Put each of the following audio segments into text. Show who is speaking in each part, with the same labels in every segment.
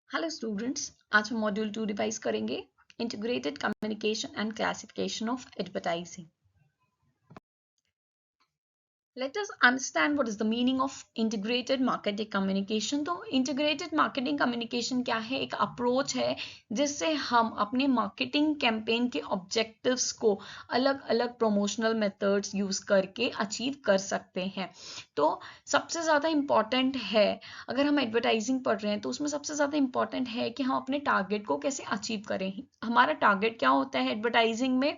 Speaker 1: Hello students, आज हम module 2 revise करेंगे integrated communication and classification of advertising. Let us understand what is the meaning of integrated marketing communication। तो integrated marketing communication क्या है? एक approach है जिससे हम अपने मार्केटिंग कैंपेन के ऑब्जेक्टिव्स को अलग अलग प्रमोशनल मेथड्स यूज करके अचीव कर सकते हैं। तो सबसे ज़्यादा इम्पॉर्टेंट है, अगर हम एडवर्टाइजिंग पढ़ रहे हैं तो उसमें सबसे ज़्यादा इम्पॉर्टेंट है कि हम अपने टारगेट को कैसे अचीव करें। हमारा टारगेट क्या होता है एडवर्टाइजिंग में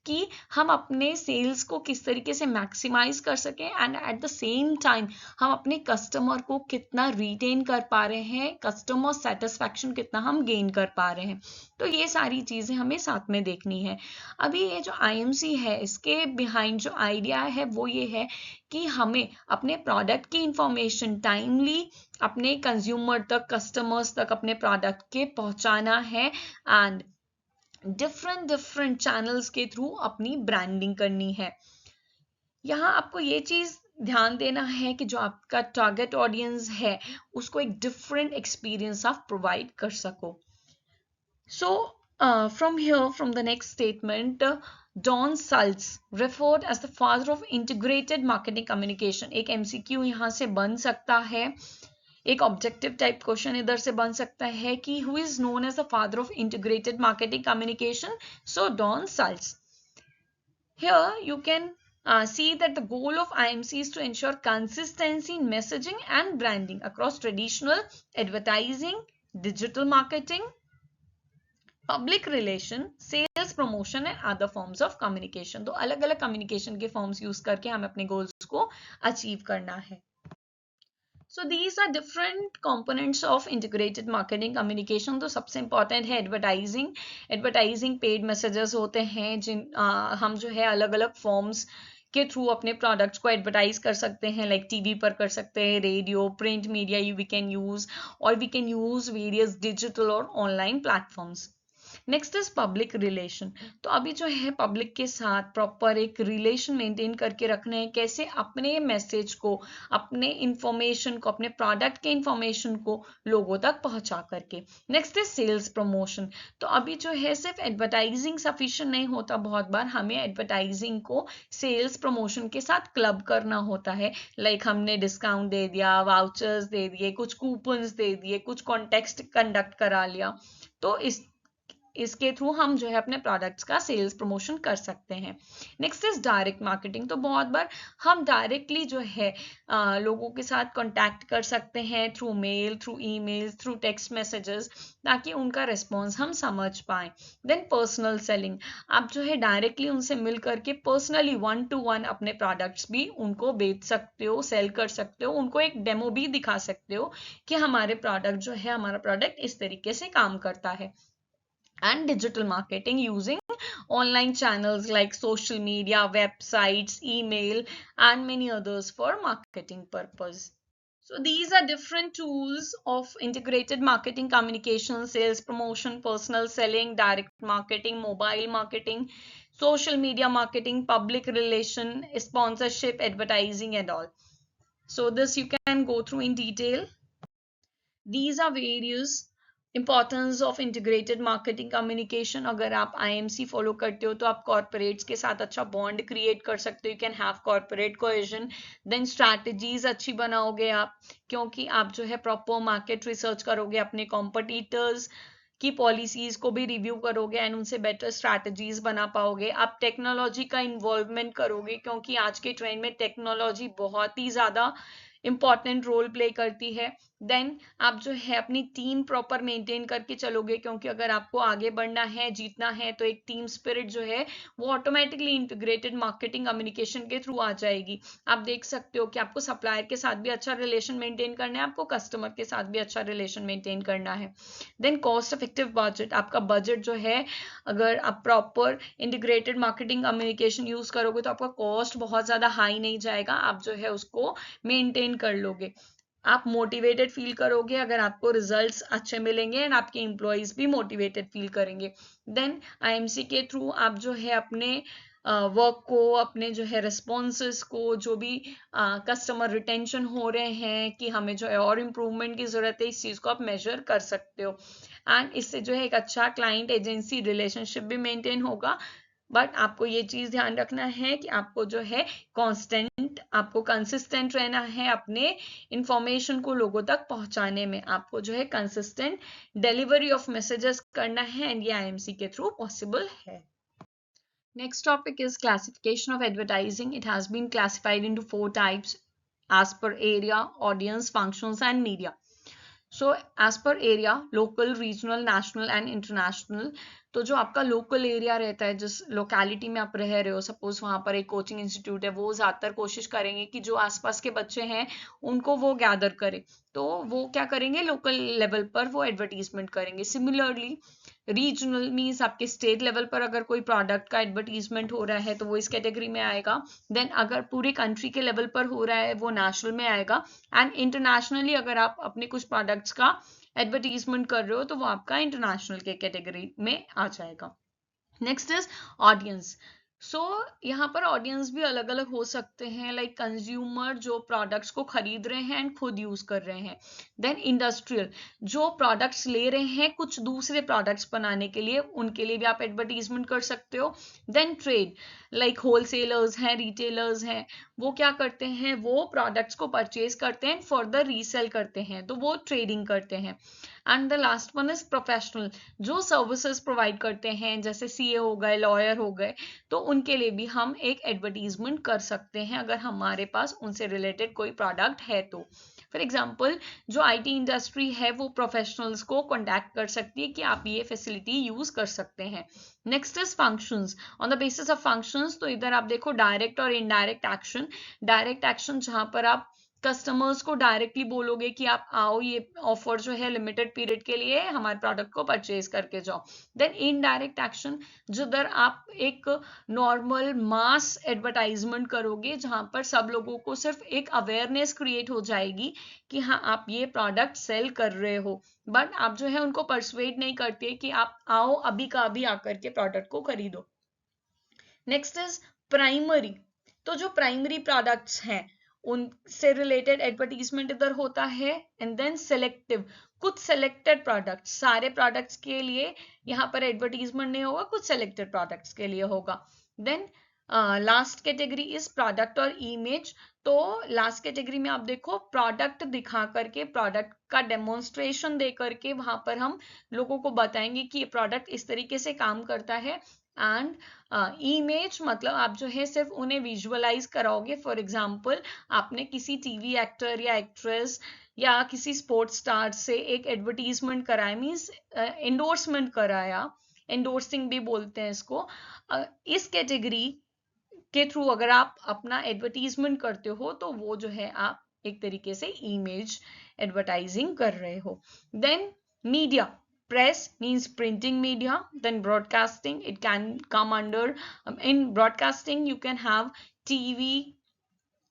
Speaker 1: कि हम अपने सेल्स को किस तरीके से मैक्सिमाइज कर सकें and at the same time हम अपने कस्टमर को कितना रिटेन कर पा रहे हैं, कस्टमर सेटिस्फैक्शन कितना हम गेन कर पा रहे हैं। तो ये सारी चीज़ें हमें साथ में देखनी है। अभी ये जो आईएमसी है, इसके बिहाइंड जो आइडिया है वो ये है कि हमें अपने प्रोडक्ट की इंफॉर्मेशन टाइमली अपने कंज्यूमर तक, कस्टमर्स तक अपने प्रोडक्ट के पहुंचाना है एंड डिफरेंट चैनल्स के थ्रू अपनी ब्रांडिंग करनी है। यहाँ आपको ये चीज ध्यान देना है कि जो आपका टारगेट ऑडियंस है उसको एक डिफरेंट एक्सपीरियंस आप प्रोवाइड कर सको। सो from here, from the next statement, Don Salz referred as the father of integrated marketing communication। एक MCQ यहाँ से बन सकता है, एक ऑब्जेक्टिव टाइप क्वेश्चन इधर से बन सकता है कि who is known as the father of integrated marketing communication? So Don Schultz. Here you can see that the goal of IMC is to ensure consistency in messaging and branding across traditional advertising, digital marketing, public relation, sales promotion and other forms of communication. तो अलग अलग communication के forms use करके हमें अपने goals को achieve करना है। So these are different components of integrated marketing communication। तो सबसे important है एडवर्टाइजिंग। एडवर्टाइजिंग पेड मैसेजेस होते हैं जिन हम जो है अलग अलग फॉर्म्स के थ्रू अपने प्रोडक्ट्स को एडवर्टाइज कर सकते हैं, लाइक टीवी पर कर सकते हैं, radio, print media we can use, और we can use various digital और online platforms. Next is public relation. तो अभी जो है पब्लिक के साथ प्रॉपर एक रिलेशन मेंटेन करके रखना है, कैसे अपने मैसेज को, अपने इंफॉर्मेशन को, अपने प्रोडक्ट के इंफॉर्मेशन को लोगों तक पहुंचा करके। Next is sales promotion. तो अभी जो है सिर्फ एडवर्टाइजिंग सफिशिएंट नहीं होता, बहुत बार हमें एडवर्टाइजिंग को सेल्स प्रमोशन के साथ क्लब करना होता है। लाइक हमने डिस्काउंट दे दिया, वाउचर्स दे दिए, कुछ कूपन्स दे दिए, कुछ कॉन्टेक्स्ट कंडक्ट करा लिया। तो इसके थ्रू हम जो है अपने प्रोडक्ट्स का सेल्स प्रमोशन कर सकते हैं। Next is direct marketing. तो बहुत बार हम डायरेक्टली जो है लोगों के साथ कांटेक्ट कर सकते हैं through mail, through email, through text messages, ताकि उनका रिस्पॉन्स हम समझ पाए। Then personal selling. आप जो है डायरेक्टली उनसे मिल करके पर्सनली 1-to-1 अपने प्रोडक्ट्स भी उनको बेच सकते हो, सेल कर सकते हो, उनको एक डेमो भी दिखा सकते हो कि हमारे प्रोडक्ट जो है, हमारा प्रोडक्ट इस तरीके से काम करता है। And digital marketing using online channels like social media, websites, email, and many others for marketing purpose. So these are different tools of integrated marketing communication: sales promotion, personal selling, direct marketing, mobile marketing, social media marketing, public relation, sponsorship, advertising, and all. So this you can go through in detail. These are various importance of integrated marketing communication. अगर आप IMC follow करते हो तो आप corporates के साथ अच्छा bond create कर सकते हो, you can have corporate cohesion. Then strategies अच्छी बनाओगे आप, क्योंकि आप जो है प्रॉपर मार्केट रिसर्च करोगे, अपने कॉम्पिटिटर्स की पॉलिसीज को भी रिव्यू करोगे एंड उनसे बेटर स्ट्रैटेजीज बना पाओगे। आप टेक्नोलॉजी का इन्वॉल्वमेंट करोगे, क्योंकि आज के ट्रेंड में टेक्नोलॉजी बहुत ही ज़्यादा इंपॉर्टेंट रोल प्ले करती है। देन आप जो है अपनी टीम प्रॉपर मेंटेन करके चलोगे, क्योंकि अगर आपको आगे बढ़ना है, जीतना है, तो एक टीम स्पिरिट जो है वो ऑटोमेटिकली इंटीग्रेटेड मार्केटिंग कम्युनिकेशन के थ्रू आ जाएगी। आप देख सकते हो कि आपको सप्लायर के साथ भी अच्छा रिलेशन मेंटेन करना है, आपको कस्टमर के साथ भी अच्छा रिलेशन मेंटेन करना है। Then cost effective budget. आपका बजट जो है, अगर आप proper integrated marketing communication use करोगे तो आपका कॉस्ट बहुत ज्यादा हाई नहीं जाएगा, आप जो है उसको मेंटेन कर लोगे। आप मोटिवेटेड फील करोगे अगर आपको रिजल्ट्स अच्छे मिलेंगे एंड आपके एम्प्लॉयज भी मोटिवेटेड फील करेंगे। देन आईएमसी के थ्रू आप जो है अपने वर्क को, अपने जो है रिस्पॉन्सेस को, जो भी कस्टमर रिटेंशन हो रहे हैं कि हमें जो है और इम्प्रूवमेंट की ज़रूरत है, इस चीज़ को आप मेजर कर सकते हो। एंड इससे जो है एक अच्छा क्लाइंट एजेंसी रिलेशनशिप भी मेंटेन होगा। बट आपको ये चीज़ ध्यान रखना है कि आपको जो है कांस्टेंट, आपको कंसिस्टेंट रहना है अपने इंफॉर्मेशन को लोगों तक पहुंचाने में। आपको जो है कंसिस्टेंट डिलीवरी ऑफ मैसेजेस करना है, एंड ये आईएमसी के थ्रू पॉसिबल है। Next topic is classification of advertising. It has been classified into 4 types as per area, audience, functions, and media. So as per area, local, regional, national and international. तो जो आपका local area रहता है, जिस locality में आप रह रहे हो, सपोज वहाँ पर एक कोचिंग इंस्टीट्यूट है, वो ज़्यादातर कोशिश करेंगे कि जो आसपास के बच्चे हैं उनको वो गैदर करे, तो वो क्या करेंगे, लोकल लेवल पर वो एडवर्टीजमेंट करेंगे। सिमिलरली रीजनल मीन्स आपके स्टेट लेवल पर अगर कोई प्रोडक्ट का एडवर्टीजमेंट हो रहा है तो वो इस कैटेगरी में आएगा। देन अगर पूरे कंट्री के लेवल पर हो रहा है वो नेशनल में आएगा। एंड इंटरनेशनली अगर आप अपने कुछ प्रोडक्ट्स का एडवर्टीजमेंट कर रहे हो तो वो आपका इंटरनेशनल के कैटेगरी में आ जाएगा। Next is audience. सो यहाँ पर ऑडियंस भी अलग अलग हो सकते हैं, लाइक कंज्यूमर जो प्रोडक्ट्स को खरीद रहे हैं एंड खुद यूज कर रहे हैं। देन इंडस्ट्रियल, जो प्रोडक्ट्स ले रहे हैं कुछ दूसरे प्रोडक्ट्स बनाने के लिए, उनके लिए भी आप एडवर्टीजमेंट कर सकते हो। देन ट्रेड, लाइक होलसेलर्स हैं, रिटेलर्स हैं, वो क्या करते हैं, वो प्रोडक्ट्स को परचेज करते हैं, फर्दर रीसेल करते हैं, तो वो ट्रेडिंग करते हैं। And the last one is professional, जो सर्विसेज प्रोवाइड करते हैं, जैसे सीए हो गए, लॉयर हो गए, तो उनके लिए भी हम एक एडवर्टीजमेंट कर सकते हैं अगर हमारे पास उनसे रिलेटेड कोई प्रोडक्ट है तो। फॉर एग्जाम्पल जो आईटी इंडस्ट्री है वो प्रोफेशनल्स को कॉन्टैक्ट कर सकती है कि आप ये फैसिलिटी यूज कर सकते हैं। Next is functions. On the basis of functions, तो इधर आप देखो डायरेक्ट और इनडायरेक्ट एक्शन। डायरेक्ट एक्शन जहां पर आप कस्टमर्स को डायरेक्टली बोलोगे कि आप आओ, ये ऑफर जो है लिमिटेड पीरियड के लिए, हमारे प्रोडक्ट को परचेज करके जाओ। देन इनडायरेक्ट एक्शन, जिधर आप एक नॉर्मल मास एडवर्टाइजमेंट करोगे, जहां पर सब लोगों को सिर्फ एक अवेयरनेस क्रिएट हो जाएगी कि हाँ आप ये प्रोडक्ट सेल कर रहे हो, बट आप जो है उनको परसुएड नहीं करते कि आप आओ अभी का अभी आकर के प्रोडक्ट को खरीदो। Next is primary. तो जो प्राइमरी प्रोडक्ट्स हैं उनसे रिलेटेड एडवर्टीजमेंट इधर होता है। एंड देन सिलेक्टिव, कुछ सिलेक्टेड प्रोडक्ट्स, सारे प्रोडक्ट्स के लिए यहाँ पर एडवर्टीजमेंट नहीं होगा, कुछ सिलेक्टेड प्रोडक्ट्स के लिए होगा। Then last category is product और इमेज। तो लास्ट कैटेगरी में आप देखो प्रोडक्ट दिखा करके, प्रोडक्ट का डेमोन्स्ट्रेशन दे करके वहां पर हम लोगों को बताएंगे कि ये प्रोडक्ट इस तरीके से काम करता है। एंड इमेज मतलब आप जो है सिर्फ उन्हें विजुअलाइज कराओगे। फॉर एग्जाम्पल आपने किसी टीवी एक्टर या एक्ट्रेस या किसी स्पोर्ट्स स्टार से एक एडवर्टीजमेंट कराया, मीन्स एंडोर्समेंट कराया, एंडोर्सिंग भी बोलते हैं इसको। इस कैटेगरी के थ्रू अगर आप अपना एडवर्टीजमेंट करते हो तो वो जो है आप एक तरीके से इमेज एडवर्टाइजिंग कर रहे हो। Then media, press means printing media. Then broadcasting, it can come under in broadcasting you can have TV,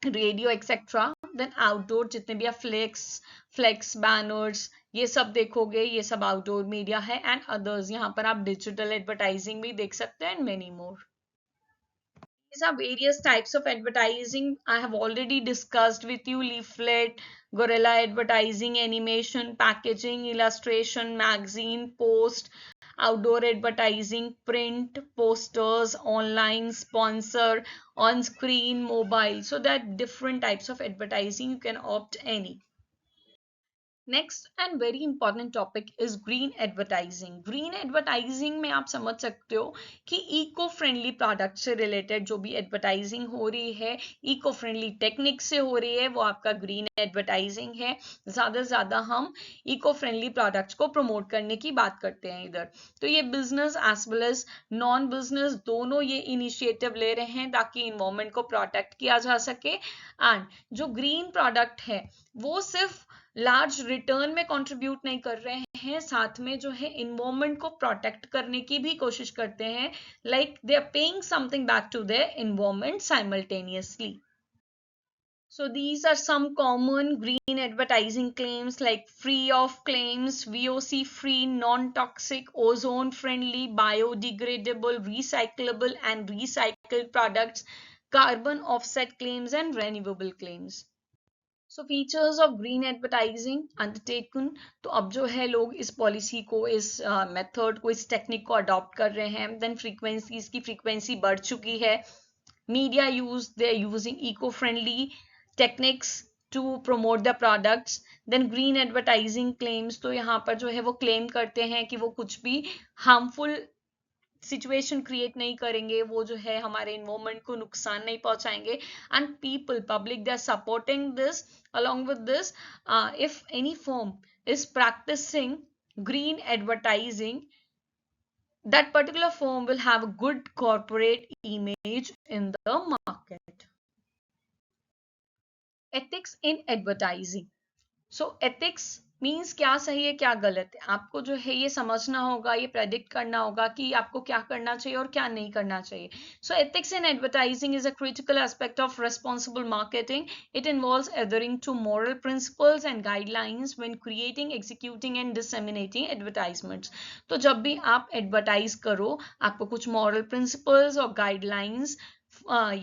Speaker 1: radio etcetera. Then outdoor, जितने भी आप फ्लेक्स बैनर्स ये सब देखोगे, ये सब आउटडोर मीडिया है। एंड अदर्स, यहाँ पर आप डिजिटल एडवर्टाइजिंग भी देख सकते हैं, and many more. These are various types of advertising. I have already discussed with you: leaflet, guerrilla advertising, animation, packaging, illustration, magazine, post, outdoor advertising, print, posters, online, sponsor, on screen, mobile. So there are different types of advertising. You can opt any. Next and very important topic is green advertising. Green advertising में आप समझ सकते हो कि eco friendly product से related जो भी advertising हो रही है, इको फ्रेंडली टेक्निक से हो रही है, वो आपका ग्रीन एडवर्टाइजिंग है। ज्यादा से ज्यादा हम इको फ्रेंडली प्रोडक्ट्स को प्रमोट करने की बात करते हैं इधर। तो ये business as well as non business दोनों ये इनिशिएटिव ले रहे हैं ताकि इन्वायरमेंट को प्रोटेक्ट किया जा सके। एंड जो ग्रीन प्रोडक्ट है वो सिर्फ लार्ज रिटर्न में कंट्रीब्यूट नहीं कर रहे हैं, साथ में जो है इन्वायरमेंट को प्रोटेक्ट करने की भी कोशिश करते हैं, like they are paying something back to their environment simultaneously. So these are some common green advertising claims like free of claims, VOC free, non-toxic, ozone friendly, biodegradable, recyclable and recycled products, carbon offset claims and renewable claims. So features of green advertising undertaken, तो अब जो है लोग इस policy को, इस method को, इस टेक्निक को अडॉप्ट कर रहे हैं. देन फ्रीक्वेंसी, इसकी फ्रीक्वेंसी बढ़ चुकी है. Media use, they are using eco friendly techniques to promote the products. Then green advertising claims, तो यहाँ पर जो है वो क्लेम करते हैं कि वो कुछ भी हार्मफुल सिचुएशन क्रिएट नहीं करेंगे, वो जो है हमारे इन्वायरमेंट को नुकसान नहीं पहुंचाएंगे. And people, public, they are supporting this. along with this, if any firm is practicing green advertising, that particular firm will have a good corporate image in the market. Ethics in advertising. So ethics means क्या सही है क्या गलत है, आपको जो है ये समझना होगा, ये प्रेडिक्ट करना होगा कि आपको क्या करना चाहिए और क्या नहीं करना चाहिए. So ethics in advertising is a critical aspect of responsible marketing. It involves adhering to moral principles and guidelines when creating, executing and disseminating advertisements. तो जब भी आप एडवर्टाइज करो, आपको कुछ मॉरल प्रिंसिपल्स और गाइडलाइंस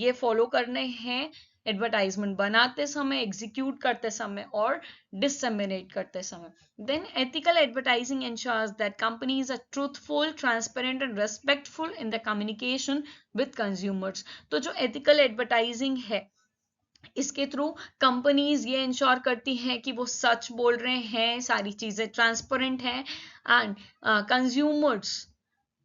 Speaker 1: ये फॉलो करने हैं एडवर्टाइजमेंट बनाते समय, एग्जीक्यूट करते समय और disseminate करते समय. Then ethical advertising ensures that companies are truthful, transparent and respectful in the communication with consumers. तो जो ethical advertising है, इसके थ्रू कंपनीज ये इंश्योर करती हैं कि वो सच बोल रहे हैं, सारी चीजें ट्रांसपेरेंट हैं एंड कंज्यूमर्स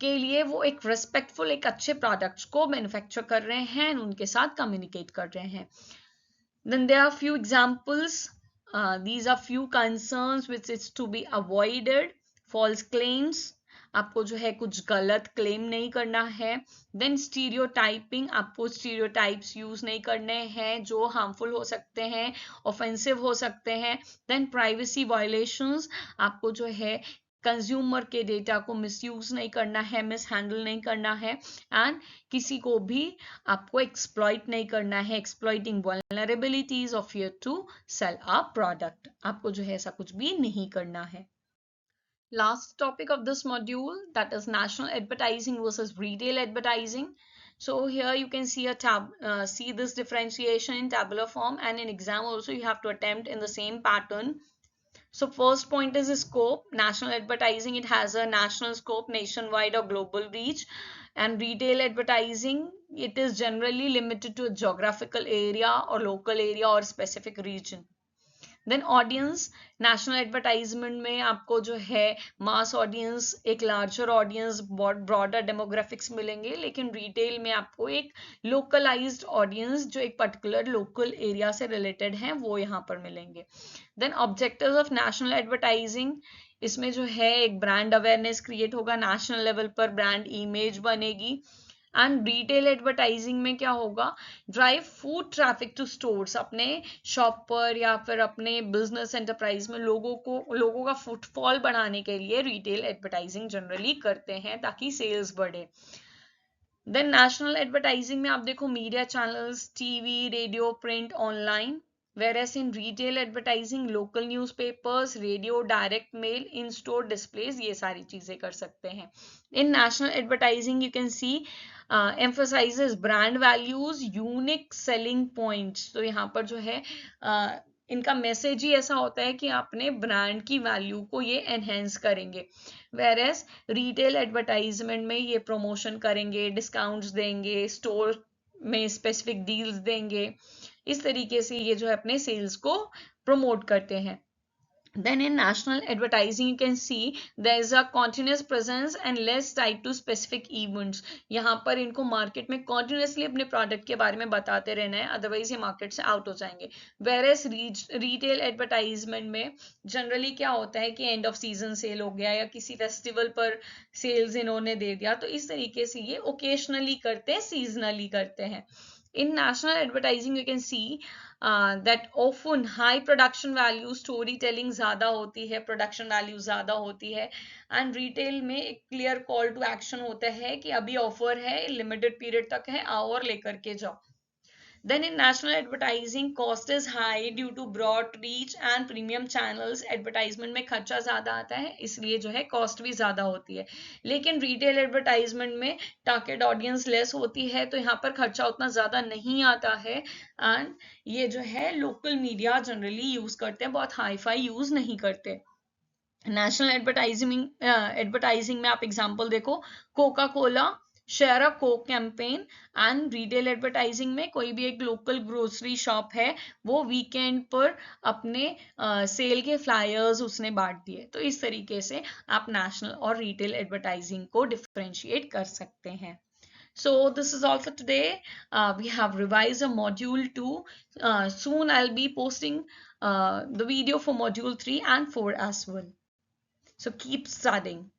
Speaker 1: के लिए वो एक रेस्पेक्टफुल, एक अच्छे प्रोडक्ट्स को मैन्युफैक्चर कर रहे हैं और उनके साथ कम्युनिकेट कर रहे हैं. Then there are few examples. These are few concerns which is to be avoided. False claims, आपको जो है कुछ गलत क्लेम नहीं करना है. देन स्टीरियोटाइपिंग, आपको स्टीरियोटाइप्स यूज नहीं करने हैं जो हार्मफुल हो सकते हैं, ऑफेंसिव हो सकते हैं. देन प्राइवेसी वायलेशंस, आपको जो है कंज्यूमर के डेटा को मिसयूज नहीं करना है, मिस हैंडल नहीं करना है एंड किसी को भी आपको एक्सप्लॉइट नहीं करना है. Exploiting vulnerabilities of your to sell a product, आपको जो है ऐसा कुछ भी नहीं करना है. Last topic of this module, that is national advertising versus retail advertising. So here you can see see this differentiation in tabular form, and in exam also you have to attempt in the same pattern. So first point is the scope. National advertising, it has a national scope, nationwide or global reach. And retail advertising, it is generally limited to a geographical area or local area or specific region. Then audience, national advertisement में आपको जो है mass audience, एक larger audience, broader demographics मिलेंगे, लेकिन retail में आपको एक लोकलाइज्ड ऑडियंस जो एक पर्टिकुलर लोकल एरिया से रिलेटेड है वो यहाँ पर मिलेंगे. Then objectives of national advertising, इसमें जो है एक ब्रांड अवेयरनेस क्रिएट होगा, नेशनल लेवल पर ब्रांड इमेज बनेगी. एंड रिटेल एडवर्टाइजिंग में क्या होगा, drive foot traffic to stores, अपने शॉप पर या फिर अपने बिजनेस एंटरप्राइज में लोगों का फुटफॉल बढ़ाने के लिए रिटेल एडवर्टाइजिंग जनरली करते हैं ताकि सेल्स बढ़े. देन नेशनल एडवर्टाइजिंग में आप देखो media channels, TV, radio, print, online. Whereas in retail advertising, local newspapers, radio, direct mail, in-store displays, ये सारी चीजें कर सकते हैं. In national advertising, you can see emphasizes brand values, unique selling points. तो यहाँ पर जो है इनका मैसेज ही ऐसा होता है कि अपने ब्रांड की वैल्यू को ये एनहेंस करेंगे. Whereas रिटेल एडवर्टाइजमेंट में ये प्रमोशन करेंगे, डिस्काउंट्स देंगे, स्टोर में स्पेसिफिक डील्स देंगे, इस तरीके से ये जो है अपने सेल्स को प्रमोट करते हैं. Then in national advertising you can see there is a continuous presence and less tied to specific events. यहाँ पर इनको मार्केट में continuously अपने प्रोडक्ट के बारे में बताते रहना है, अदरवाइज ये मार्केट से आउट हो जाएंगे. Whereas रिटेल एडवर्टाइजमेंट में जनरली क्या होता है कि एंड ऑफ सीजन सेल हो गया या किसी फेस्टिवल पर सेल्स इन्होंने दे दिया, तो इस तरीके से ये ओकेशनली करते हैं, सीजनली करते हैं. In national advertising you can see that often high production value, storytelling ज़्यादा होती है, production value ज़्यादा होती है, and retail में एक clear call to action होता है कि अभी offer है, limited period तक है, आओ और लेकर के जाओ. Then in national advertising cost is high due to broad reach and premium channels. Advertisement में खर्चा ज़्यादा आता है, इसलिए जो है कॉस्ट भी ज़्यादा होती है. लेकिन रिटेल एडवर्टाइजमेंट में टारगेट ऑडियंस लेस होती है, तो यहाँ पर खर्चा उतना ज़्यादा नहीं आता है. एंड ये जो है लोकल मीडिया जनरली यूज़ करते हैं, बहुत हाई फाई यूज़ नहीं करते. नेशनल एडवर्टाइजिंग में आप एग्जांपल देखो, Coca Cola share a Coke campaign. And retail advertising में कोई भी एक लोकल ग्रोसरी शॉप है, वो वीकेंड पर अपने सेल के फ्लायर्स उसने बांट दिए. तो इस तरीके से आप नेशनल और रिटेल एडवर्टाइजिंग को डिफरेंशिएट कर सकते हैं. So this is all for today. We have revised a module 2. Soon I'll be posting the video for module 3 and 4 as well. So keep studying.